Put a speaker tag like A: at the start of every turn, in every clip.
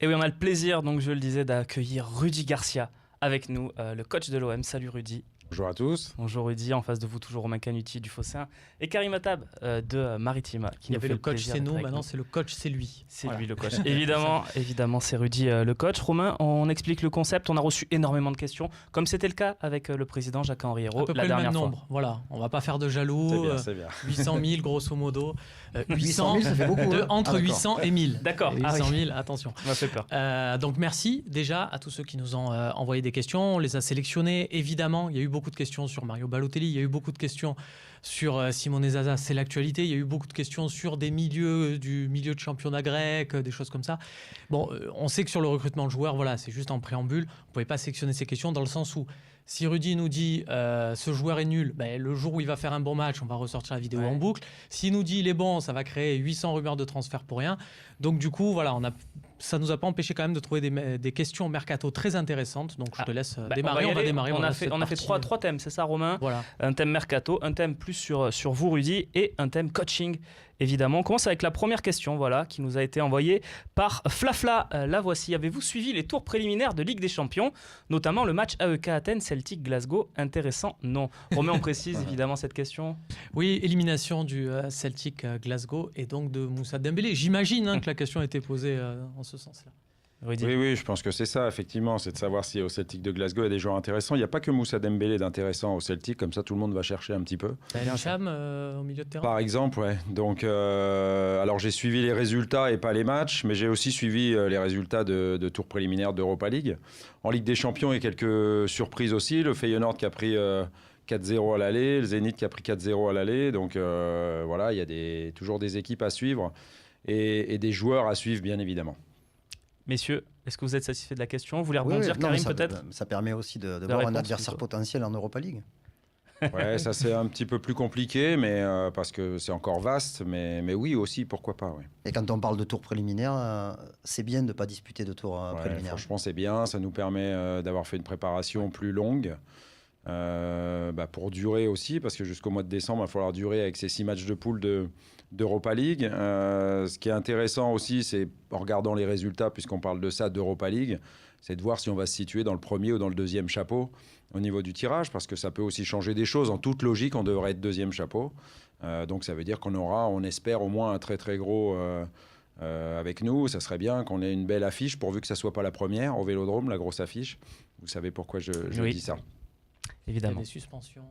A: Et oui, on a le plaisir, donc je le disais, d'accueillir Rudy Garcia avec nous, le coach de l'OM. Salut Rudy.
B: Bonjour à tous.
A: Bonjour Rudy, en face de vous toujours Romain Canuti du Phocéen et Karim Attab de Maritima.
C: Il y avait le coach c'est nous, maintenant c'est le coach c'est lui.
A: C'est lui le coach. évidemment c'est Rudy le coach. Romain, on explique le concept, on a reçu énormément de questions, comme c'était le cas avec le président Jacques-Henri Hérault la dernière fois. À peu près le même nombre,
C: voilà. On va pas faire de jaloux,
B: c'est bien.
C: 800 000 grosso modo.
D: 800 000 ça fait beaucoup.
C: Entre 800 et 1000.
A: D'accord.
C: 800 000, attention.
A: Ça m'a fait peur.
C: Donc merci déjà à tous ceux qui nous ont envoyé des questions, on les a sélectionnés. Évidemment, il y a eu beaucoup de questions sur Mario Balotelli, il y a eu beaucoup de questions sur Simone Zaza, c'est l'actualité. Il y a eu beaucoup de questions sur des milieux, du milieu de championnat grec, des choses comme ça. Bon, on sait que sur le recrutement de joueurs, voilà, c'est juste en préambule. On ne pouvait pas sélectionner ces questions dans le sens où si Rudy nous dit ce joueur est nul, ben, le jour où il va faire un bon match, on va ressortir la vidéo en boucle. S'il nous dit il est bon, ça va créer 800 rumeurs de transfert pour rien. Donc du coup, voilà, ça ne nous a pas empêché quand même de trouver des questions mercato très intéressantes. Donc je te laisse démarrer. On va démarrer.
A: On a fait trois thèmes, c'est ça Romain?
C: Voilà. Un
A: thème mercato, un thème plus sur vous Rudy et un thème coaching. Évidemment, on commence avec la première question qui nous a été envoyée par Flafla. La voici. Avez-vous suivi les tours préliminaires de Ligue des Champions, notamment le match AEK Athènes, Celtic Glasgow? Intéressant, non. Romain, on précise évidemment cette question.
C: Oui, élimination du Celtic Glasgow et donc de Moussa Dembélé. J'imagine que la question a été posée en ce sens-là.
B: Oui, je pense que c'est ça, effectivement, c'est de savoir si au Celtic de Glasgow il y a des joueurs intéressants. Il n'y a pas que Moussa Dembélé d'intéressant au Celtic, comme ça tout le monde va chercher un petit peu.
C: Cham au milieu de terrain.
B: Par exemple, ouais. Donc, alors j'ai suivi les résultats et pas les matchs, mais j'ai aussi suivi les résultats de tours préliminaires d'Europa League. En Ligue des Champions, il y a quelques surprises aussi. Le Feyenoord qui a pris 4-0 à l'aller, le Zénith qui a pris 4-0 à l'aller. Donc voilà, il y a toujours des équipes à suivre et des joueurs à suivre, bien évidemment.
A: Messieurs, est-ce que vous êtes satisfait de la question? Vous voulez rebondir, Karim, peut-être?
D: Ça permet aussi de voir un adversaire potentiel en Europa League.
B: Ouais, ça c'est un petit peu plus compliqué, mais parce que c'est encore vaste, mais oui aussi, pourquoi pas. Ouais.
D: Et quand on parle de tour préliminaire, c'est bien de ne pas disputer de tour préliminaire.
B: Franchement, c'est bien, ça nous permet d'avoir fait une préparation plus longue. Pour durer aussi, parce que jusqu'au mois de décembre, il va falloir durer avec ces 6 matchs de poule d'Europa League. Ce qui est intéressant aussi, c'est en regardant les résultats, puisqu'on parle de ça, d'Europa League, c'est de voir si on va se situer dans le premier ou dans le deuxième chapeau au niveau du tirage, parce que ça peut aussi changer des choses. En toute logique, on devrait être deuxième chapeau. Donc ça veut dire qu'on aura, on espère, au moins un très très gros avec nous. Ça serait bien qu'on ait une belle affiche, pourvu que ça ne soit pas la première au Vélodrome, la grosse affiche. Vous savez pourquoi je dis ça.
A: Évidemment.
C: Il y a des suspensions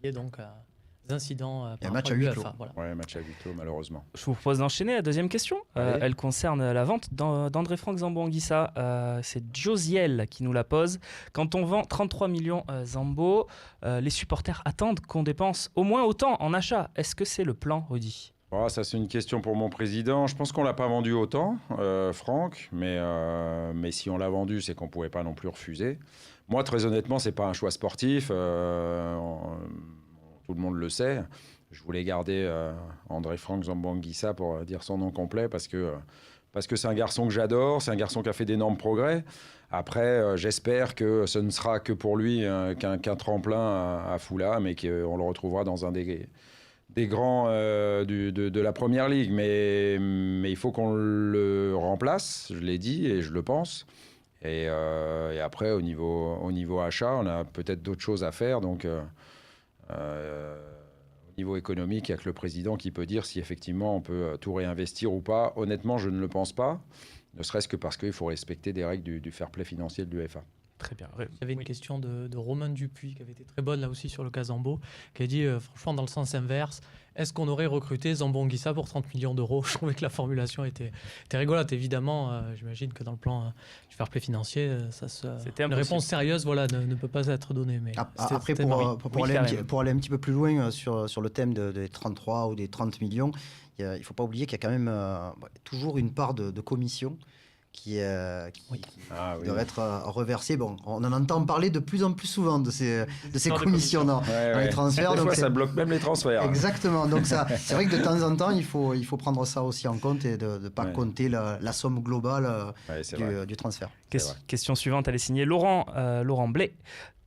C: liées donc à des incidents
D: par match à huis clos.
C: Voilà.
B: Ouais, match à huis clos, malheureusement.
A: Je vous propose d'enchaîner la deuxième question. Elle concerne la vente d'André-Franck Zambo-Anguissa. C'est Josiel qui nous la pose. Quand on vend 33 millions Zambo, les supporters attendent qu'on dépense au moins autant en achat. Est-ce que c'est le plan, Rudy?
B: Ça, c'est une question pour mon président. Je pense qu'on ne l'a pas vendu autant, Franck, mais si on l'a vendu, c'est qu'on ne pouvait pas non plus refuser. Moi, très honnêtement, ce n'est pas un choix sportif. Tout le monde le sait. Je voulais garder André-Franck Zambo-Anguissa pour dire son nom complet parce que c'est un garçon que j'adore, c'est un garçon qui a fait d'énormes progrès. Après, j'espère que ce ne sera que pour lui qu'un tremplin à Fulham et qu'on le retrouvera dans un des grands de la Première Ligue. Mais il faut qu'on le remplace, je l'ai dit et je le pense. Et après, au niveau achat, on a peut-être d'autres choses à faire. Donc, au niveau économique, il n'y a que le président qui peut dire si effectivement on peut tout réinvestir ou pas. Honnêtement, je ne le pense pas, ne serait-ce que parce qu'il faut respecter des règles du fair play financier de l'UEFA.
C: Très bien. Il y avait une question de Romain Dupuis qui avait été très bonne là aussi sur le cas Zambo, qui a dit franchement dans le sens inverse, est-ce qu'on aurait recruté Zambo-Anguissa pour 30 millions d'euros? Je trouvais que la formulation était rigolote. Évidemment, j'imagine que dans le plan du fair play financier, une réponse sérieuse ne peut pas être donnée. Mais
D: après, pour aller un petit peu plus loin sur le thème des 33 ou des 30 millions, il ne faut pas oublier qu'il y a quand même toujours une part de commission qui devrait être reversé. Bon, on en entend parler de plus en plus souvent de ces commissions dans les transferts.
B: Des fois, ça bloque même les transferts.
D: Exactement. Donc c'est vrai que de temps en temps, il faut prendre ça aussi en compte et de ne pas compter la somme globale du transfert.
A: Question suivante, elle est signée Laurent Blais.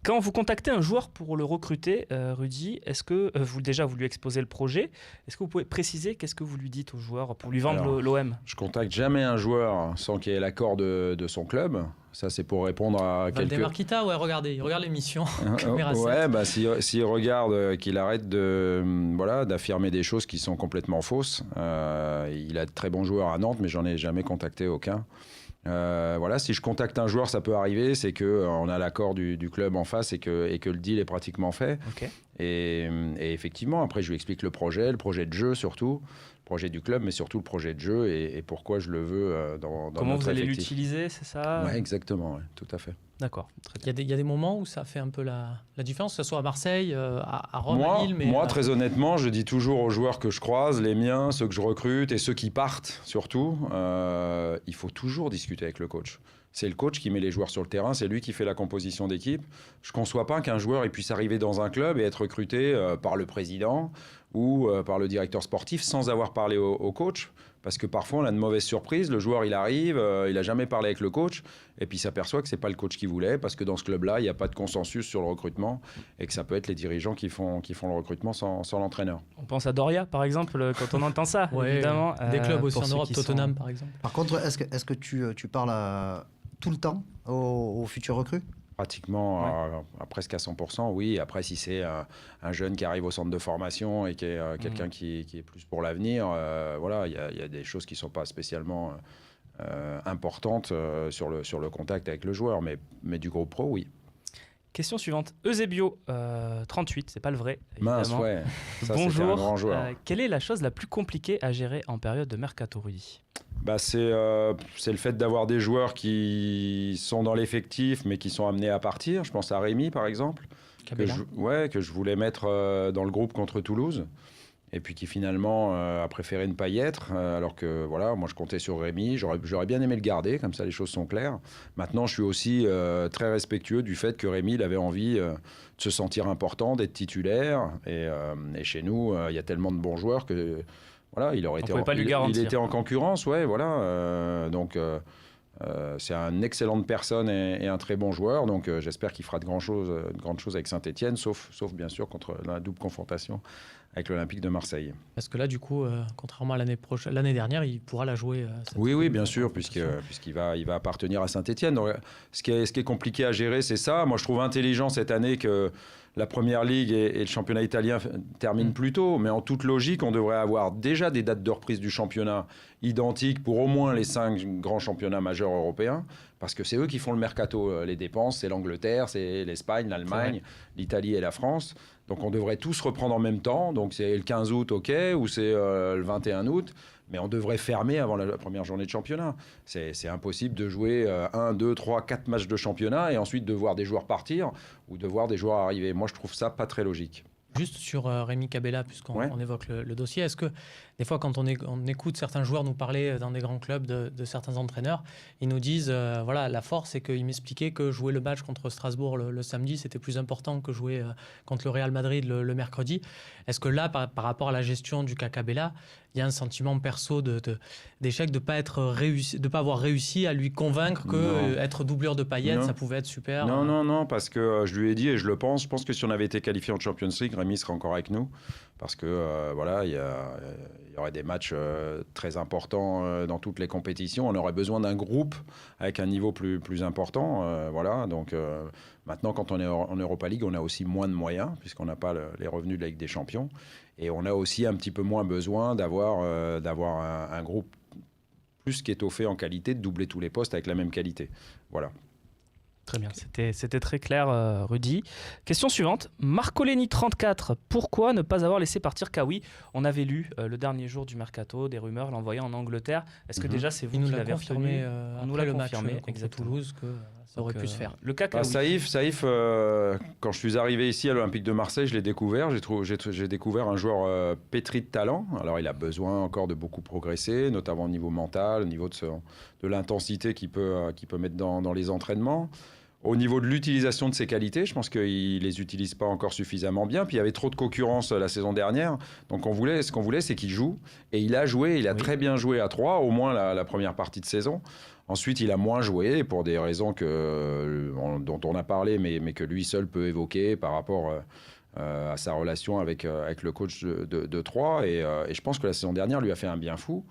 A: Quand vous contactez un joueur pour le recruter, Rudy, est-ce que vous lui exposez le projet? Est-ce que vous pouvez préciser qu'est-ce que vous lui dites au joueur pour lui vendre l'OM?
B: Je contacte jamais un joueur sans qu'il y ait l'accord de son club. Ça, c'est pour répondre à
C: Valdemar Kita, ouais, regardez, il regarde l'émission.
B: Ouais, bah, s'il regarde qu'il arrête d'affirmer des choses qui sont complètement fausses. Il a de très bons joueurs à Nantes, mais j'en ai jamais contacté aucun. Si je contacte un joueur, ça peut arriver, c'est qu'on a l'accord du club en face et que le deal est pratiquement fait.
A: Okay.
B: Et effectivement, après, je lui explique le projet de jeu surtout, le projet du club, mais surtout le projet de jeu et pourquoi je le veux dans
A: Comment
B: notre
A: vous allez
B: effectif.
A: L'utiliser, c'est ça?
B: Ouais, exactement, ouais, tout à fait.
A: D'accord.
C: Il y a des moments où ça fait un peu la différence, que ce soit à Marseille, à Rome, à Lille.
B: Moi, très honnêtement, je dis toujours aux joueurs que je croise, les miens, ceux que je recrute et ceux qui partent surtout, il faut toujours discuter avec le coach. C'est le coach qui met les joueurs sur le terrain, c'est lui qui fait la composition d'équipe. Je ne conçois pas qu'un joueur puisse arriver dans un club et être recruté par le président ou par le directeur sportif sans avoir parlé au coach. Parce que parfois, on a de mauvaises surprises. Le joueur, il arrive, il n'a jamais parlé avec le coach, et puis il s'aperçoit que ce n'est pas le coach qu'il voulait, parce que dans ce club-là, il n'y a pas de consensus sur le recrutement, et que ça peut être les dirigeants qui font le recrutement sans l'entraîneur.
A: On pense à Doria, par exemple, quand on entend ça,
C: ouais,
A: évidemment.
C: Des clubs aussi en Europe, Tottenham, par exemple.
D: Par contre, est-ce que tu parles tout le temps aux futurs recrues?
B: Pratiquement presque à 100%, oui. Après, si c'est un jeune qui arrive au centre de formation et qui est quelqu'un qui est plus pour l'avenir, il y a des choses qui ne sont pas spécialement importantes sur le contact avec le joueur, mais du groupe pro, oui.
A: Question suivante. Eusebio, 38, c'est pas le vrai. Évidemment.
B: Mince, ouais. Ça,
A: bonjour.
B: c'était un grand joueur.
A: Quelle est la chose la plus compliquée à gérer en période de mercato, Rudy?
B: C'est le fait d'avoir des joueurs qui sont dans l'effectif mais qui sont amenés à partir. Je pense à Rémi par exemple, que je voulais mettre dans le groupe contre Toulouse et puis qui finalement a préféré ne pas y être alors que moi je comptais sur Rémi, j'aurais bien aimé le garder, comme ça les choses sont claires. Maintenant je suis aussi très respectueux du fait que Rémi il avait envie de se sentir important, d'être titulaire et chez nous il y a tellement de bons joueurs que il était en concurrence, donc c'est une excellente personne et un très bon joueur, donc j'espère qu'il fera de grandes choses avec Saint-Etienne, sauf bien sûr contre la double confrontation avec l'Olympique de Marseille.
C: Parce que là, du coup, contrairement à l'année dernière, il pourra la jouer.
B: Oui, bien sûr, puisqu'il va appartenir à Saint-Etienne. Donc, ce qui est compliqué à gérer, c'est ça. Moi, je trouve intelligent cette année que la Première Ligue et le championnat italien terminent plus tôt, mais en toute logique, on devrait avoir déjà des dates de reprise du championnat identiques pour au moins les 5 grands championnats majeurs européens, parce que c'est eux qui font le mercato. Les dépenses, c'est l'Angleterre, c'est l'Espagne, l'Allemagne, l'Italie et la France. Donc on devrait tous reprendre en même temps. Donc c'est le 15 août, ok, ou c'est le 21 août. Mais on devrait fermer avant la première journée de championnat. C'est impossible de jouer 1, 2, 3, 4 matchs de championnat et ensuite de voir des joueurs partir ou de voir des joueurs arriver. Moi, je trouve ça pas très logique.
C: Juste sur Rémi Cabella, puisqu'on évoque le dossier, est-ce que des fois, quand on écoute certains joueurs nous parler dans des grands clubs de certains entraîneurs, ils nous disent, la force, c'est qu'ils m'expliquaient que jouer le match contre Strasbourg le samedi, c'était plus important que jouer contre le Real Madrid le mercredi. Est-ce que là, par rapport à la gestion du cas Cabella, il y a un sentiment perso d'échec de ne pas avoir réussi à lui convaincre que être doubleur de Payet, ça pouvait être super?
B: Non, parce que je lui ai dit, et je pense que si on avait été qualifié en Champions League, Rémi serait encore avec nous. Parce que il y aurait des matchs très importants dans toutes les compétitions. On aurait besoin d'un groupe avec un niveau plus important. Donc maintenant, quand on est en Europa League, on a aussi moins de moyens, puisqu'on n'a pas les revenus de la Ligue des Champions. Et on a aussi un petit peu moins besoin d'avoir un groupe plus qu'étoffé en qualité, de doubler tous les postes avec la même qualité. Voilà.
A: Très bien, c'était très clair, Rudy. Question suivante. Marcolini 34, pourquoi ne pas avoir laissé partir Kawi? On avait lu le dernier jour du mercato des rumeurs l'envoyant en Angleterre. Est-ce que déjà c'est vous qui l'avez confirmé?
C: On nous l'a confirmé contre Toulouse que ça aurait pu se faire.
A: Le cas Kawi.
B: Saïf, quand je suis arrivé ici à l'Olympique de Marseille, je l'ai découvert. J'ai découvert un joueur pétri de talent. Alors il a besoin encore de beaucoup progresser, notamment au niveau mental, au niveau de l'intensité qu'il peut mettre dans les entraînements. Au niveau de l'utilisation de ses qualités, je pense qu'il les utilise pas encore suffisamment bien. Puis il y avait trop de concurrence la saison dernière. Donc ce qu'on voulait, c'est qu'il joue. Et il a joué, il a très bien joué à 3, au moins la première partie de saison. Ensuite, il a moins joué pour des raisons dont on a parlé, mais que lui seul peut évoquer par rapport à sa relation avec le coach de 3. Et je pense que la saison dernière lui a fait un bien fou.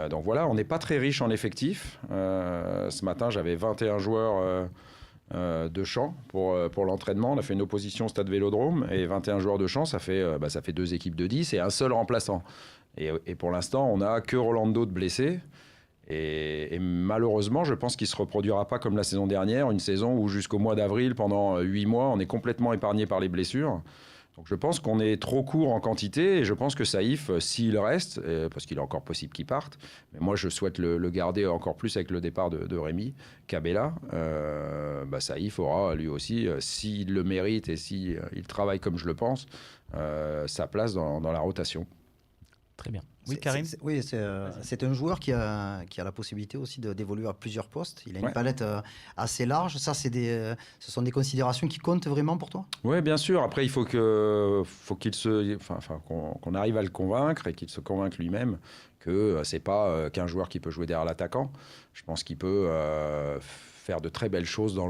B: Donc voilà, on n'est pas très riche en effectifs. Ce matin, j'avais 21 joueurs de champ pour l'entraînement. On a fait une opposition au Stade Vélodrome et 21 joueurs de champ, ça fait 2 équipes de 10 et un seul remplaçant. Et pour l'instant, on n'a que Rolando de blessé. Et malheureusement, je pense qu'il ne se reproduira pas comme la saison dernière, une saison où jusqu'au mois d'avril, pendant 8 mois, on est complètement épargné par les blessures. Donc je pense qu'on est trop court en quantité et je pense que Saïf, s'il reste, parce qu'il est encore possible qu'il parte, mais moi je souhaite le garder encore plus avec le départ de Rémi Cabella, Saïf aura lui aussi, s'il le mérite et s'il travaille comme je le pense, sa place dans la rotation.
A: Très bien. Oui, Karim.
D: C'est un joueur qui a la possibilité aussi d'évoluer à plusieurs postes. Il a une palette assez large. Ça, ce sont des considérations qui comptent vraiment pour toi ?
B: Oui, bien sûr. Après, il faut qu'on arrive à le convaincre et qu'il se convainque lui-même que c'est pas qu'un joueur qui peut jouer derrière l'attaquant. Je pense qu'il peut faire de très belles choses dans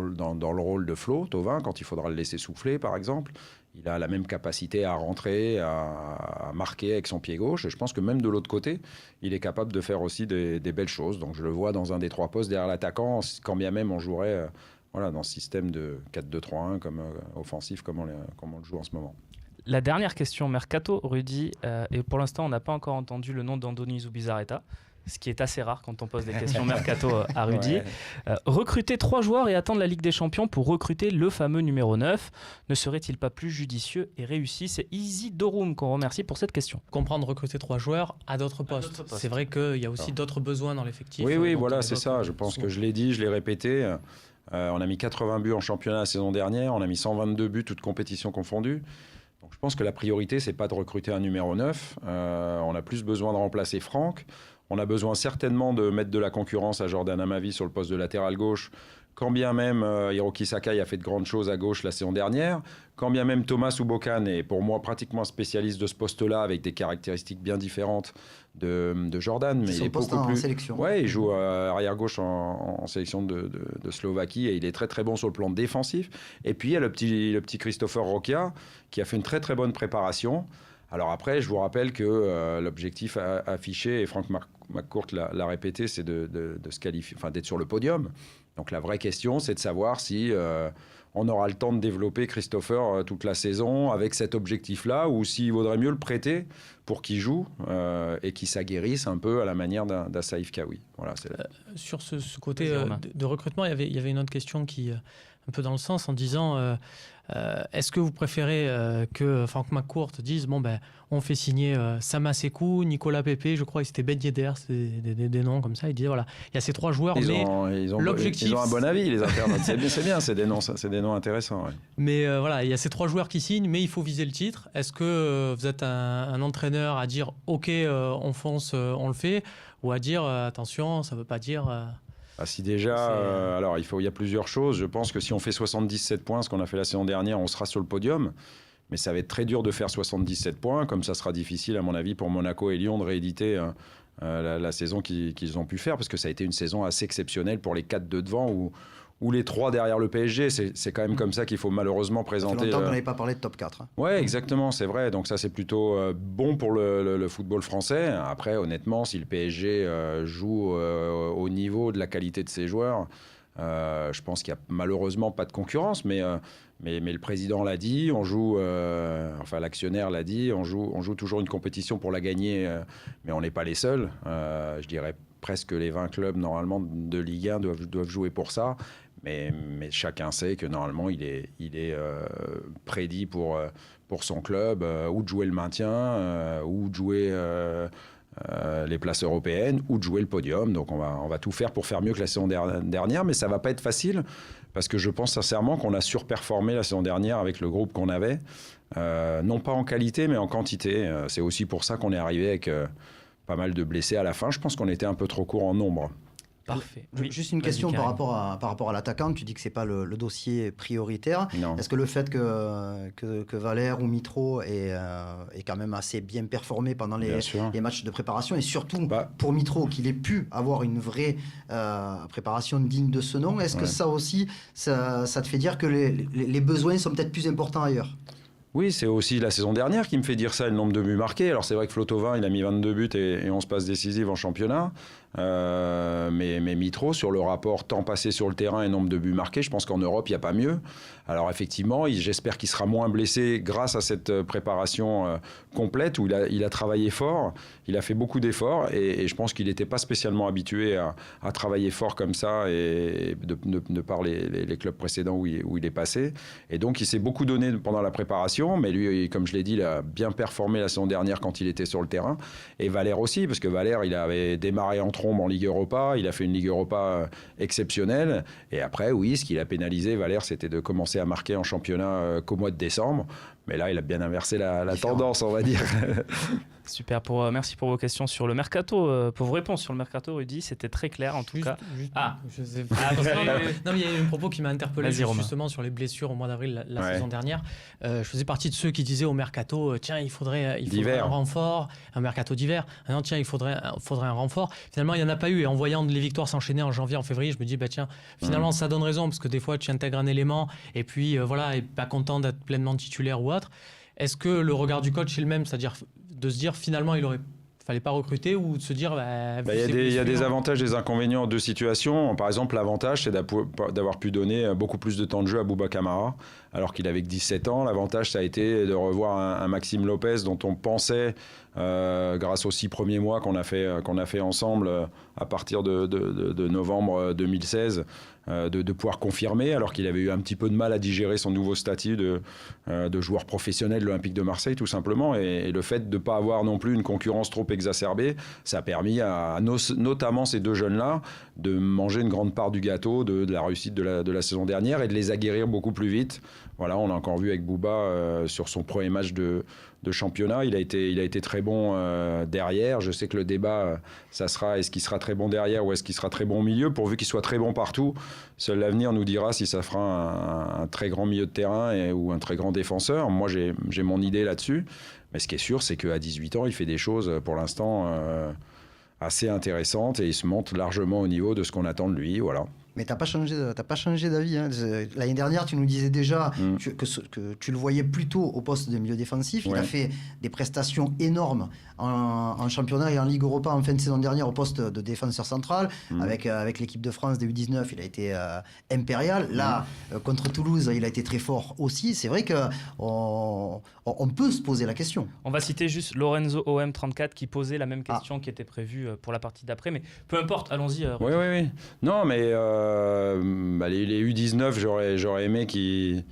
B: le rôle de Flo, Thauvin, quand il faudra le laisser souffler, par exemple. Il a la même capacité à rentrer, à marquer avec son pied gauche. Et je pense que même de l'autre côté, il est capable de faire aussi des belles choses. Donc je le vois dans un des 3 postes derrière l'attaquant, quand bien même on jouerait dans ce système de 4-2-3-1 comme offensif, comme on le joue en ce moment.
A: La dernière question, Mercato, Rudy. Et pour l'instant, on n'a pas encore entendu le nom d'Andoni Zubizarreta, ce qui est assez rare quand on pose des questions Mercato à Rudy. Recruter 3 joueurs et attendre la Ligue des Champions pour recruter le fameux numéro 9, ne serait-il pas plus judicieux et réussi ? C'est Easy Dorum qu'on remercie pour cette question.
C: Comprendre recruter 3 joueurs à d'autres postes. C'est vrai qu'il y a aussi d'autres besoins dans l'effectif.
B: Oui, voilà, c'est ça. Je pense que je l'ai dit, je l'ai répété. On a mis 80 buts en championnat la saison dernière. On a mis 122 buts, toutes compétitions confondues. Donc je pense que la priorité, c'est pas de recruter un numéro 9. On a plus besoin de remplacer Franck. On a besoin certainement de mettre de la concurrence à Jordan Amavi sur le poste de latéral gauche, quand bien même Hiroki Sakai a fait de grandes choses à gauche la saison dernière, quand bien même Thomas Oubokan est pour moi pratiquement un spécialiste de ce poste-là avec des caractéristiques bien différentes de Jordan. Mais il est beaucoup plus...
D: sélection.
B: Ouais, il joue arrière-gauche en sélection de Slovaquie et il est très très bon sur le plan défensif. Et puis il y a le petit Christopher Roquia qui a fait une très très bonne préparation. Alors après, je vous rappelle que l'objectif affiché, et Franck McCourt l'a répété, c'est de se qualifier, d'être sur le podium. Donc la vraie question, c'est de savoir si on aura le temps de développer Christopher toute la saison avec cet objectif-là, ou s'il vaudrait mieux le prêter pour qu'il joue et qu'il s'aguerrisse un peu à la manière d'un Saïf Kawi. Voilà,
C: sur ce côté de recrutement, il y avait une autre question qui, un peu dans le sens, en disant... est-ce que vous préférez que Franck McCourt dise on fait signer Sama Sekou, Nicolas Pepe, je crois, et c'était Ben Yedder, c'est des noms comme ça. Il disait voilà, il y a ces 3 joueurs, l'objectif.
B: Ils ont un bon avis, les internautes. C'est bien, c'est des noms intéressants. Ouais.
C: Mais voilà, il y a ces 3 joueurs qui signent, mais il faut viser le titre. Est-ce que vous êtes un entraîneur à dire ok, on fonce, on le fait, ou à dire attention, ça ne veut pas dire.
B: Si déjà, alors il y a plusieurs choses. Je pense que si on fait 77 points, ce qu'on a fait la saison dernière, on sera sur le podium. Mais ça va être très dur de faire 77 points, comme ça sera difficile, à mon avis, pour Monaco et Lyon de rééditer la saison qu'ils ont pu faire, parce que ça a été une saison assez exceptionnelle pour les 4 de devant, ou les 3 derrière le PSG. C'est quand même comme ça qu'il faut malheureusement présenter.
D: Ça fait longtemps qu'on n'avait pas parlé de top 4.
B: Ouais, exactement, c'est vrai. Donc ça, c'est plutôt bon pour le football français. Après, honnêtement, si le PSG joue au niveau de la qualité de ses joueurs, je pense qu'il n'y a malheureusement pas de concurrence. Mais le président l'a dit, on joue, l'actionnaire l'a dit, on joue toujours une compétition pour la gagner, mais on n'est pas les seuls. Je dirais presque les 20 clubs, normalement, de Ligue 1 doivent jouer pour ça. Mais chacun sait que normalement il est prédit pour son club ou de jouer le maintien ou de jouer les places européennes ou de jouer le podium. Donc on va tout faire pour faire mieux que la saison dernière, mais ça va pas être facile parce que je pense sincèrement qu'on a surperformé la saison dernière avec le groupe qu'on avait, non pas en qualité mais en quantité. C'est aussi pour ça qu'on est arrivé avec pas mal de blessés à la fin. Je pense qu'on était un peu trop court en nombre.
A: Parfait.
D: Juste une question par rapport à l'attaquant. Tu dis que c'est pas le dossier prioritaire.
B: Non.
D: Est-ce que le fait que Valère ou Mitro est quand même assez bien performé pendant les matchs de préparation, et surtout pour Mitro qu'il ait pu avoir une vraie préparation digne de ce nom, est-ce que ça aussi ça te fait dire que les besoins sont peut-être plus importants ailleurs?
B: Oui, c'est aussi la saison dernière qui me fait dire ça, le nombre de buts marqués. Alors c'est vrai que Flotovin, il a mis 22 buts et 11 passes décisives en championnat. Mais Mitro, sur le rapport temps passé sur le terrain et nombre de buts marqués, je pense qu'en Europe, il n'y a pas mieux. Alors effectivement, j'espère qu'il sera moins blessé grâce à cette préparation complète où il a travaillé fort, il a fait beaucoup d'efforts et je pense qu'il n'était pas spécialement habitué à travailler fort comme ça et de par les clubs précédents où il est passé. Et donc il s'est beaucoup donné pendant la préparation, mais lui, comme je l'ai dit, il a bien performé la saison dernière quand il était sur le terrain. Et Valère aussi, parce que Valère, il avait démarré en trombe en Ligue Europa, il a fait une Ligue Europa exceptionnelle. Et après, oui, ce qu'il a pénalisé, Valère, c'était de commencer à marquer en championnat qu'au mois de décembre. Mais là, il a bien inversé la tendance, on va dire.
A: Super, merci pour vos questions sur le mercato. Pour vos réponses sur le mercato, Rudy, c'était très clair en tout cas.
C: Je sais pas. Non, mais il y a eu un propos qui m'a interpellé justement sur les blessures au mois d'avril la saison dernière. Je faisais partie de ceux qui disaient au mercato, tiens, il faudrait un renfort, un mercato d'hiver. Ah non, tiens, il faudrait un renfort. Finalement, il n'y en a pas eu. Et en voyant les victoires s'enchaîner en janvier, en février, je me dis, tiens, finalement, ça donne raison parce que des fois, tu intègres un élément et puis et pas content d'être pleinement titulaire ou autre. Est-ce que le regard du coach est le même, c'est-à-dire de se dire finalement fallait pas recruter, ou de se dire
B: il y a des avantages et des inconvénients de situation. Par exemple, l'avantage, c'est d'avoir pu donner beaucoup plus de temps de jeu à Bouba Camara alors qu'il avait que 17 ans. L'avantage, ça a été de revoir un Maxime Lopez dont on pensait, grâce aux 6 premiers mois qu'on a fait ensemble à partir de novembre 2016, de pouvoir confirmer, alors qu'il avait eu un petit peu de mal à digérer son nouveau statut de joueur professionnel de l'Olympique de Marseille, tout simplement. Et le fait de ne pas avoir non plus une concurrence trop exacerbée, ça a permis notamment ces deux jeunes-là de manger une grande part du gâteau de la réussite de la saison dernière et de les aguerrir beaucoup plus vite. Voilà, on a encore vu avec Bouba sur son premier match de championnat, il a été très bon derrière. Je sais que le débat, ça sera est-ce qu'il sera très bon derrière ou est-ce qu'il sera très bon au milieu. Pourvu qu'il soit très bon partout, seul l'avenir nous dira si ça fera un très grand milieu de terrain ou un très grand défenseur. Moi, j'ai mon idée là-dessus. Mais ce qui est sûr, c'est qu'à 18 ans, il fait des choses pour l'instant assez intéressantes et il se monte largement au niveau de ce qu'on attend de lui. Voilà.
D: Mais t'as pas changé d'avis. Hein. L'année dernière, tu nous disais déjà que tu le voyais plutôt au poste de milieu défensif. Il a fait des prestations énormes en championnat et en Ligue Europa en fin de saison dernière au poste de défenseur central. Avec l'équipe de France des U19, il a été impérial. Là, contre Toulouse, il a été très fort aussi. C'est vrai qu'on peut se poser la question.
A: On va citer juste Lorenzo OM34 qui posait la même question qui était prévue pour la partie d'après. Mais peu importe, allons-y.
B: Oui. Non, mais les U19, j'aurais aimé qu'ils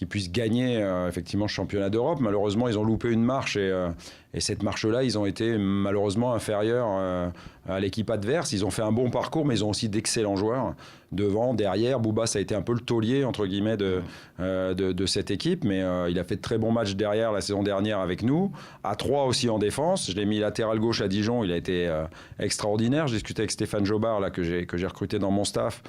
B: puissent gagner effectivement le championnat d'Europe. Malheureusement, ils ont loupé une marche et cette marche-là, ils ont été malheureusement inférieurs à l'équipe adverse. Ils ont fait un bon parcours, mais ils ont aussi d'excellents joueurs devant, derrière. Bouba, ça a été un peu le taulier entre guillemets de cette équipe, mais il a fait de très bons matchs derrière la saison dernière avec nous. À 3 aussi en défense. Je l'ai mis latéral gauche à Dijon. Il a été extraordinaire. J'ai discuté avec Stéphane Jobard là, que j'ai recruté dans mon staff.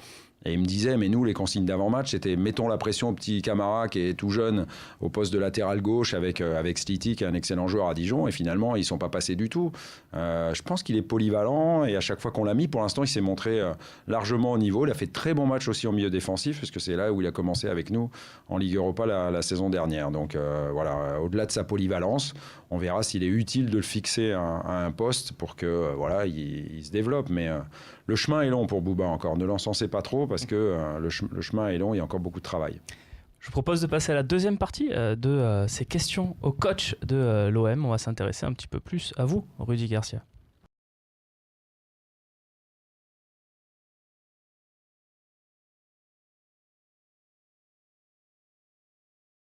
B: Et il me disait, mais nous, les consignes d'avant-match, c'était mettons la pression au petit Camara qui est tout jeune au poste de latéral gauche avec Sliti, qui est un excellent joueur à Dijon. Et finalement, ils ne sont pas passés du tout. Je pense qu'il est polyvalent et à chaque fois qu'on l'a mis, pour l'instant, il s'est montré largement au niveau. Il a fait de très bons matchs aussi en milieu défensif, parce que c'est là où il a commencé avec nous en Ligue Europa la saison dernière. Donc voilà, au-delà de sa polyvalence, on verra s'il est utile de le fixer à un poste pour que il se développe. Mais le chemin est long pour Bouba encore. Ne l'encensez pas trop parce que le chemin est long, il y a encore beaucoup de travail.
A: Je vous propose de passer à la deuxième partie de ces questions au coach de l'OM. On va s'intéresser un petit peu plus à vous, Rudy Garcia.